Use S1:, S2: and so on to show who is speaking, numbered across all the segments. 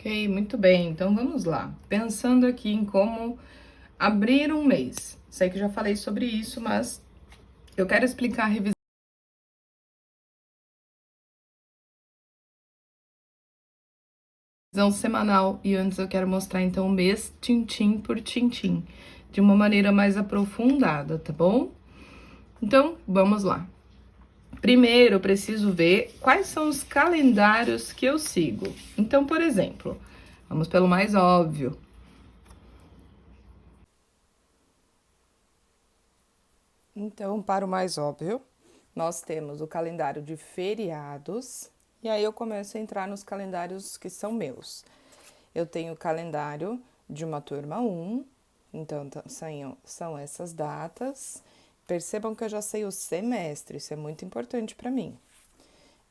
S1: Ok, muito bem. Então vamos lá. Pensando aqui em como abrir um mês. Sei que já falei sobre isso, mas eu quero explicar a revisão semanal e antes eu quero mostrar então o mês tintim por tintim, de uma maneira mais aprofundada, tá bom? Então, vamos lá. Primeiro, eu preciso ver quais são os calendários que eu sigo. Então, por exemplo, vamos pelo mais óbvio. Então, para o mais óbvio, nós temos o calendário de feriados, e aí eu começo a entrar nos calendários que são meus. Eu tenho o calendário de uma turma 1, então são essas datas. Percebam que eu já sei o semestre, isso é muito importante para mim.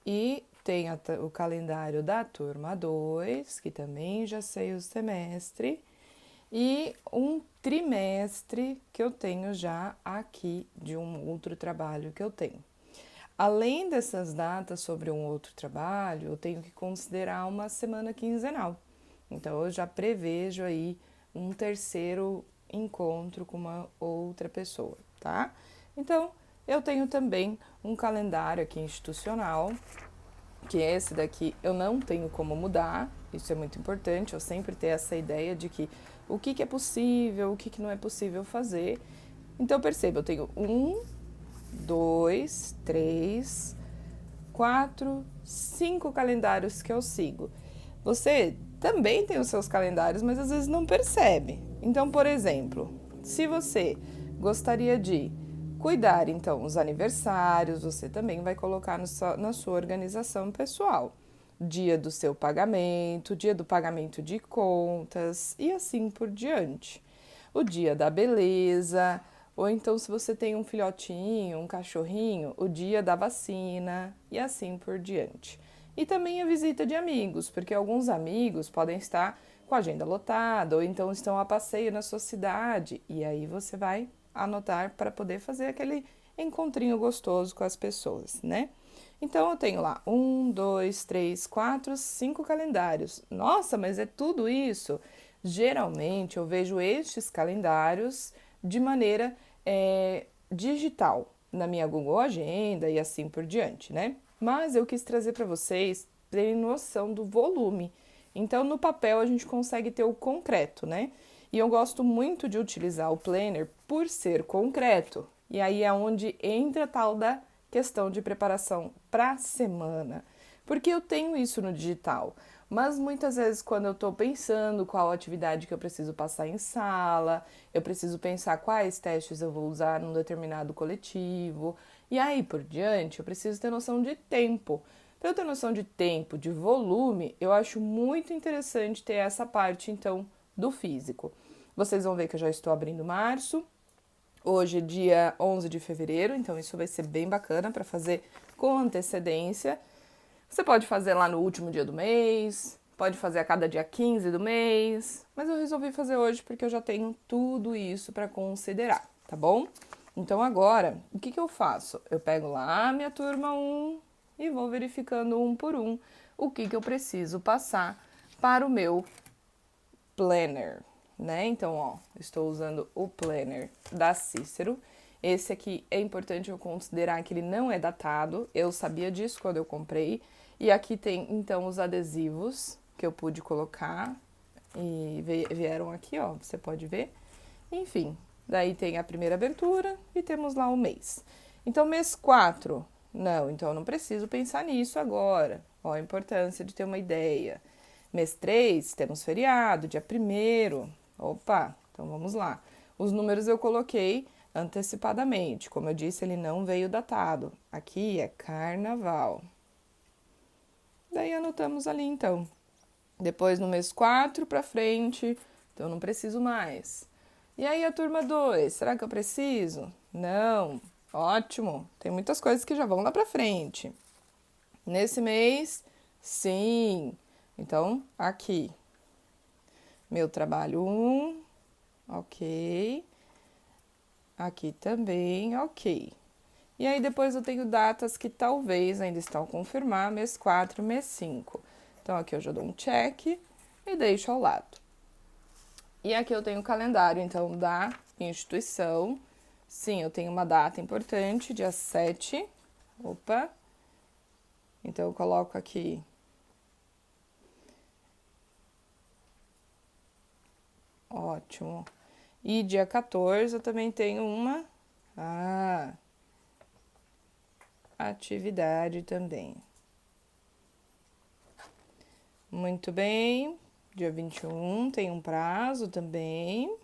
S1: E tem o calendário da turma 2, que também já sei o semestre, e um trimestre que eu tenho já aqui de um outro trabalho que eu tenho. Além dessas datas sobre um outro trabalho, eu tenho que considerar uma semana quinzenal. Então eu já prevejo aí um terceiro encontro com uma outra pessoa, tá? Então eu tenho também um calendário aqui institucional, que esse daqui eu não tenho como mudar, isso é muito importante, eu sempre ter essa ideia de que o que é possível, o que não é possível fazer. Então perceba, eu tenho 2, 3, 4, 5 calendários que eu sigo. Você também tem os seus calendários, mas às vezes não percebe. Então, por exemplo, se você gostaria de cuidar, então, os aniversários, você também vai colocar na sua organização pessoal. Dia do seu pagamento, dia do pagamento de contas e assim por diante. O dia da beleza, ou então se você tem um filhotinho, um cachorrinho, o dia da vacina e assim por diante. E também a visita de amigos, porque alguns amigos podem estar com a agenda lotada ou então estão a passeio na sua cidade e aí você vai anotar para poder fazer aquele encontrinho gostoso com as pessoas, né? Então eu tenho lá 5 calendários. Nossa, mas é tudo isso? Geralmente eu vejo estes calendários de maneira digital na minha Google Agenda e assim por diante, né? Mas eu quis trazer para vocês terem noção do volume. Então, no papel a gente consegue ter o concreto, né? E eu gosto muito de utilizar o planner por ser concreto. E aí é onde entra a tal da questão de preparação para a semana. Porque eu tenho isso no digital, mas muitas vezes quando eu estou pensando qual atividade que eu preciso passar em sala, eu preciso pensar quais testes eu vou usar num determinado coletivo, e aí por diante eu preciso ter noção de tempo. Para eu ter noção de tempo, de volume, eu acho muito interessante ter essa parte então do físico. Vocês vão ver que eu já estou abrindo março. Hoje é dia 11 de fevereiro, então isso vai ser bem bacana para fazer com antecedência. Você pode fazer lá no último dia do mês, pode fazer a cada dia 15 do mês, mas eu resolvi fazer hoje porque eu já tenho tudo isso para considerar, tá bom? Então agora, o que eu faço? Eu pego lá a minha turma 1 e vou verificando um por um o que eu preciso passar para o meu planner, né? Então, ó, estou usando o planner da Cícero. Esse aqui é importante eu considerar que ele não é datado. Eu sabia disso quando eu comprei. E aqui tem, então, os adesivos que eu pude colocar. E vieram aqui, ó, você pode ver. Enfim, daí tem a primeira abertura e temos lá o mês. Então, mês 4. Não, então eu não preciso pensar nisso agora. Ó, a importância de ter uma ideia. Mês 3, temos feriado, dia 1º. Opa, então vamos lá. Os números eu coloquei antecipadamente. Como eu disse, ele não veio datado. Aqui é carnaval. Daí anotamos ali então. Depois no mês 4 para frente, então não preciso mais. E aí a turma 2, será que eu preciso? Não. Ótimo. Tem muitas coisas que já vão lá para frente. Nesse mês, sim. Então, aqui. Meu trabalho 1, ok. Aqui também, ok. E aí depois eu tenho datas que talvez ainda estão a confirmar, mês 4, mês 5. Então aqui eu já dou um check e deixo ao lado. E aqui eu tenho o calendário, então, da instituição. Sim, eu tenho uma data importante, dia 7. Opa! Então, eu coloco aqui. Ótimo. E dia 14 eu também tenho uma atividade também. Muito bem. Dia 21 tem um prazo também.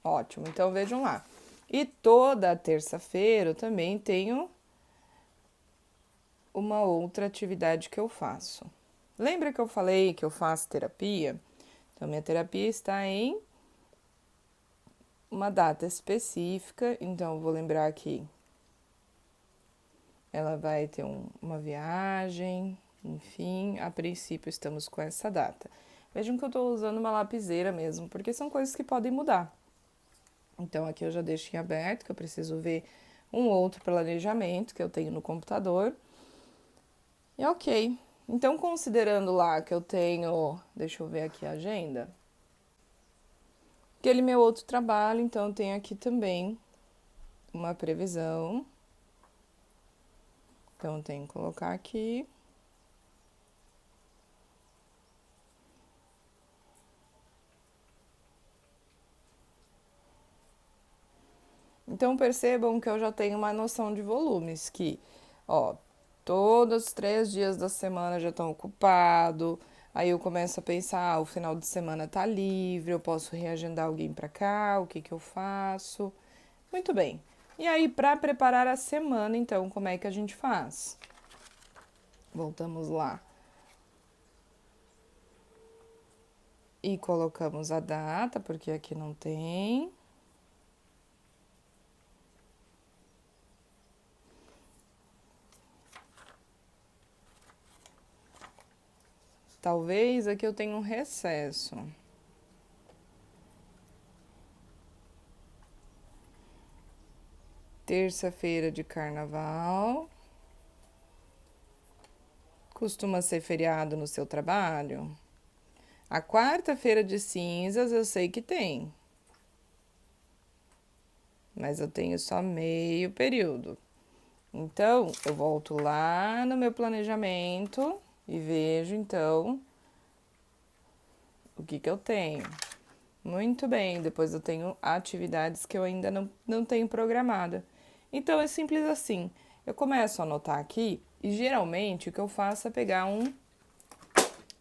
S1: Ótimo, então vejam lá. E toda terça-feira eu também tenho uma outra atividade que eu faço. Lembra que eu falei que eu faço terapia? Então, minha terapia está em uma data específica, então eu vou lembrar aqui. Ela vai ter uma viagem, enfim, a princípio estamos com essa data. Vejam que eu estou usando uma lapiseira mesmo, porque são coisas que podem mudar. Então, aqui eu já deixo em aberto, que eu preciso ver um outro planejamento que eu tenho no computador. E ok. Então, considerando lá que eu tenho, deixa eu ver aqui a agenda, aquele meu outro trabalho, então eu tenho aqui também uma previsão. Então, eu tenho que colocar aqui. Então, percebam que eu já tenho uma noção de volumes, que, ó, todos os 3 dias da semana já estão ocupados. Aí eu começo a pensar, o final de semana tá livre, eu posso reagendar alguém para cá, o que que eu faço? Muito bem. E aí, para preparar a semana, então, como é que a gente faz? Voltamos lá. E colocamos a data, porque aqui não tem. Talvez aqui eu tenha um recesso. Terça-feira de carnaval. Costuma ser feriado no seu trabalho? A quarta-feira de cinzas eu sei que tem. Mas eu tenho só meio período. Então, eu volto lá no meu planejamento e vejo, então, o que que eu tenho. Muito bem, depois eu tenho atividades que eu ainda não tenho programada. Então, é simples assim. Eu começo a anotar aqui e, geralmente, o que eu faço é pegar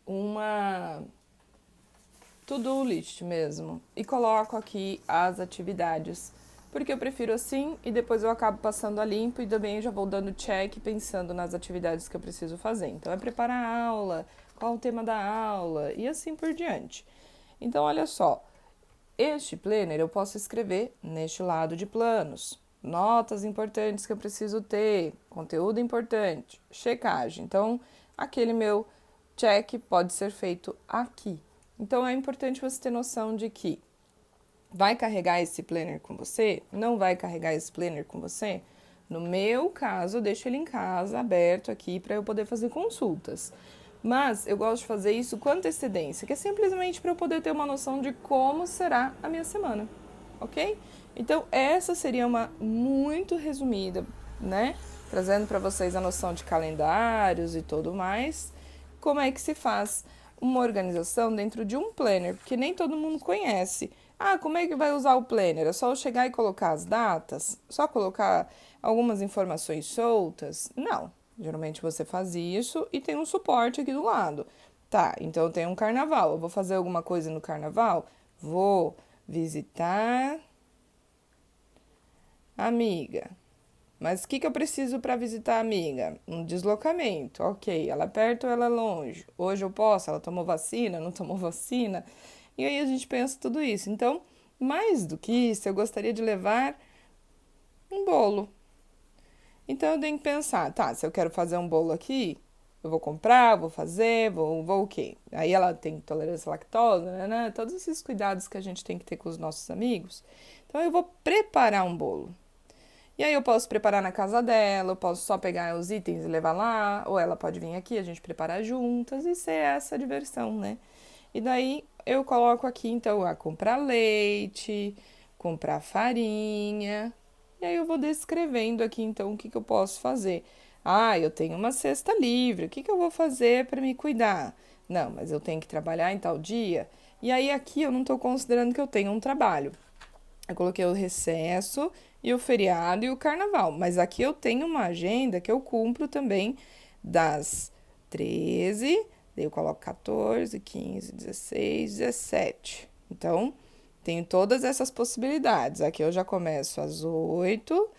S1: uma to-do list mesmo e coloco aqui as atividades, porque eu prefiro assim e depois eu acabo passando a limpo e também já vou dando check pensando nas atividades que eu preciso fazer. Então é preparar a aula, qual o tema da aula e assim por diante. Então olha só, este planner eu posso escrever neste lado de planos, notas importantes que eu preciso ter, conteúdo importante, checagem. Então aquele meu check pode ser feito aqui. Então é importante você ter noção de que vai carregar esse planner com você? Não vai carregar esse planner com você? No meu caso, eu deixo ele em casa, aberto aqui, para eu poder fazer consultas. Mas eu gosto de fazer isso com antecedência, que é simplesmente para eu poder ter uma noção de como será a minha semana, ok? Então, essa seria uma muito resumida, né? Trazendo para vocês a noção de calendários e tudo mais. Como é que se faz uma organização dentro de um planner, porque nem todo mundo conhece. Ah, como é que vai usar o planner? É só eu chegar e colocar as datas? Só colocar algumas informações soltas? Não. Geralmente você faz isso e tem um suporte aqui do lado. Tá, então tem um carnaval. Eu vou fazer alguma coisa no carnaval? Vou visitar amiga. Mas o que eu preciso para visitar a amiga? Um deslocamento. Ok, ela é perto ou ela é longe? Hoje eu posso? Ela tomou vacina? Não tomou vacina? E aí a gente pensa tudo isso. Então, mais do que isso, eu gostaria de levar um bolo. Então eu tenho que pensar, tá, se eu quero fazer um bolo aqui, eu vou comprar, vou fazer, vou o quê? Aí ela tem intolerância à lactose, né? Todos esses cuidados que a gente tem que ter com os nossos amigos. Então eu vou preparar um bolo. E aí eu posso preparar na casa dela, eu posso só pegar os itens e levar lá, ou ela pode vir aqui, a gente preparar juntas e ser essa diversão, né? E daí eu coloco aqui então a comprar leite, comprar farinha, e aí eu vou descrevendo aqui então o que eu posso fazer. Ah, eu tenho uma cesta livre, o que eu vou fazer para me cuidar? Não, mas eu tenho que trabalhar em tal dia. E aí aqui eu não estou considerando que eu tenho um trabalho. Eu coloquei o recesso e o feriado e o carnaval, mas aqui eu tenho uma agenda que eu cumpro também das 13, daí eu coloco 14, 15, 16, 17. Então, tenho todas essas possibilidades. Aqui eu já começo às 8,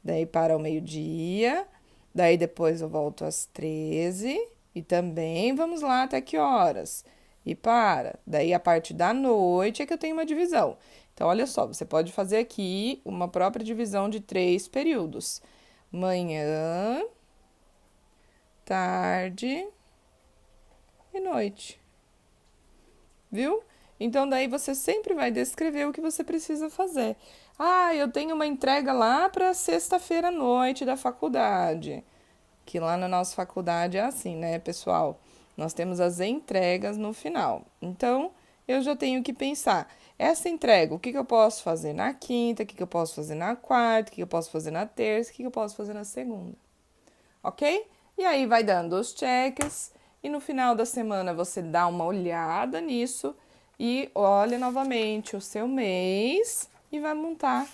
S1: daí para o meio-dia, daí depois eu volto às 13 e também vamos lá até que horas? E para. Daí a parte da noite é que eu tenho uma divisão. Então, olha só, você pode fazer aqui uma própria divisão de 3 períodos: manhã, tarde e noite. Viu? Então, daí você sempre vai descrever o que você precisa fazer. Ah, eu tenho uma entrega lá para sexta-feira à noite da faculdade. Que lá na nossa faculdade é assim, né, pessoal? Nós temos as entregas no final. Então, eu já tenho que pensar, essa entrega, o que eu posso fazer na quinta, o que eu posso fazer na quarta, o que eu posso fazer na terça, o que eu posso fazer na segunda. Ok? E aí vai dando os cheques e no final da semana você dá uma olhada nisso e olha novamente o seu mês e vai montar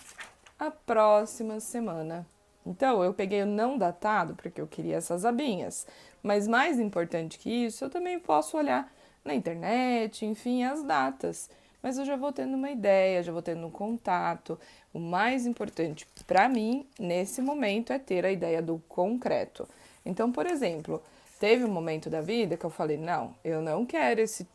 S1: a próxima semana. Então, eu peguei o não datado porque eu queria essas abinhas. Mas mais importante que isso, eu também posso olhar na internet, enfim, as datas. Mas eu já vou tendo uma ideia, já vou tendo um contato. O mais importante para mim, nesse momento, é ter a ideia do concreto. Então, por exemplo, teve um momento da vida que eu falei, não, eu não quero esse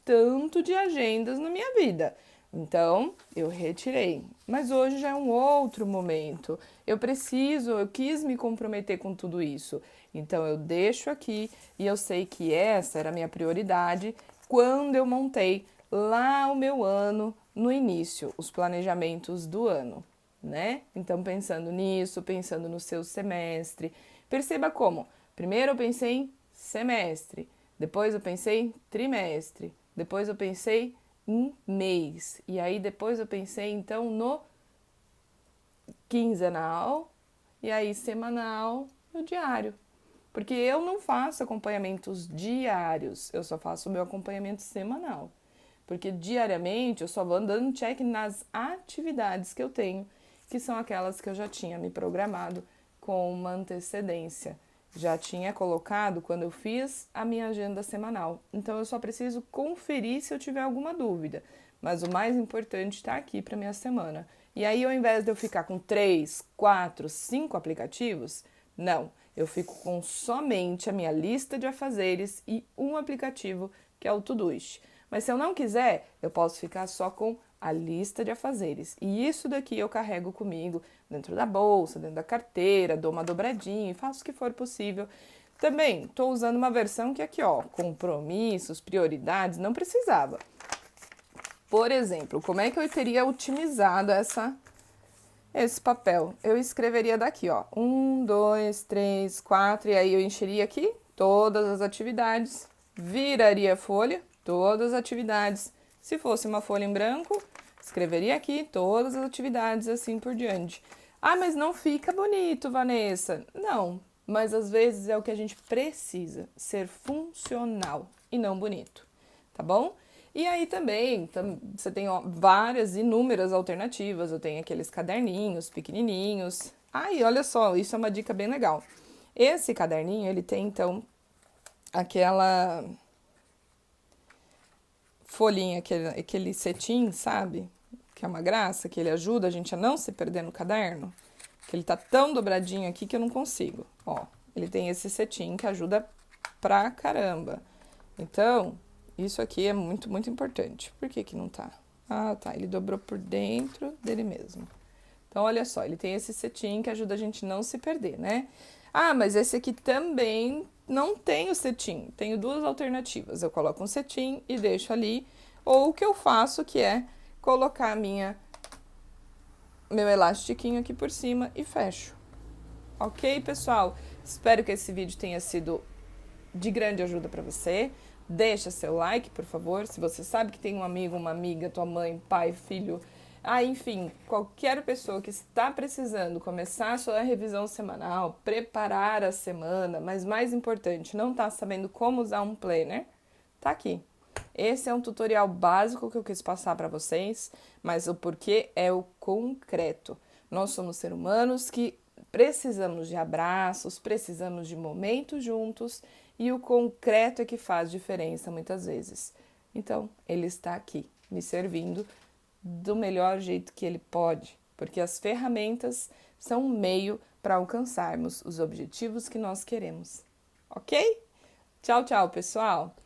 S1: tanto de agendas na minha vida. Então, eu retirei. Mas hoje já é um outro momento. Eu quis me comprometer com tudo isso. Então, eu deixo aqui e eu sei que essa era a minha prioridade quando eu montei lá o meu ano no início, os planejamentos do ano, né? Então, pensando nisso, pensando no seu semestre. Perceba como. Primeiro eu pensei em semestre, depois eu pensei em trimestre, depois eu pensei em mês. E aí depois eu pensei então no quinzenal e aí semanal e o diário. Porque eu não faço acompanhamentos diários, eu só faço o meu acompanhamento semanal. Porque diariamente eu só vou dando check nas atividades que eu tenho, que são aquelas que eu já tinha me programado com uma antecedência. Já tinha colocado quando eu fiz a minha agenda semanal. Então eu só preciso conferir se eu tiver alguma dúvida. Mas o mais importante está aqui para minha semana. E aí, ao invés de eu ficar com 3, 4, 5 aplicativos, não. Eu fico com somente a minha lista de afazeres e um aplicativo, que é o Todoist. Mas se eu não quiser, eu posso ficar só com a lista de afazeres. E isso daqui eu carrego comigo dentro da bolsa, dentro da carteira, dou uma dobradinha e faço o que for possível. Também estou usando uma versão que aqui, ó, compromissos, prioridades, não precisava. Por exemplo, como é que eu teria otimizado esse papel? Eu escreveria daqui, ó, 1, 2, 3, 4, e aí eu encheria aqui todas as atividades, viraria a folha, todas as atividades. Se fosse uma folha em branco, escreveria aqui todas as atividades, assim por diante. Ah, mas não fica bonito, Vanessa. Não, mas às vezes é o que a gente precisa, ser funcional e não bonito, tá bom? E aí também, você tem várias, inúmeras alternativas. Eu tenho aqueles caderninhos pequenininhos. Ah, e olha só, isso é uma dica bem legal. Esse caderninho, ele tem, então, aquela folhinha, aquele cetim, sabe? Que é uma graça, que ele ajuda a gente a não se perder no caderno. Que ele tá tão dobradinho aqui que eu não consigo. Ó, ele tem esse cetim que ajuda pra caramba. Então, isso aqui é muito, muito importante. Por que que não tá? Ah, tá, ele dobrou por dentro dele mesmo. Então, olha só, ele tem esse cetim que ajuda a gente não se perder, né? Ah, mas esse aqui também não tenho cetim, tenho duas alternativas. Eu coloco um cetim e deixo ali, ou o que eu faço que é colocar meu elastiquinho aqui por cima e fecho. Ok, pessoal? Espero que esse vídeo tenha sido de grande ajuda para você. Deixa seu like, por favor. Se você sabe que tem um amigo, uma amiga, tua mãe, pai, filho, enfim, qualquer pessoa que está precisando começar a sua revisão semanal, preparar a semana, mas mais importante, não está sabendo como usar um planner, tá aqui. Esse é um tutorial básico que eu quis passar para vocês, mas o porquê é o concreto. Nós somos seres humanos que precisamos de abraços, precisamos de momentos juntos e o concreto é que faz diferença muitas vezes. Então, ele está aqui, me servindo do melhor jeito que ele pode, porque as ferramentas são um meio para alcançarmos os objetivos que nós queremos. Ok? Tchau, tchau, pessoal!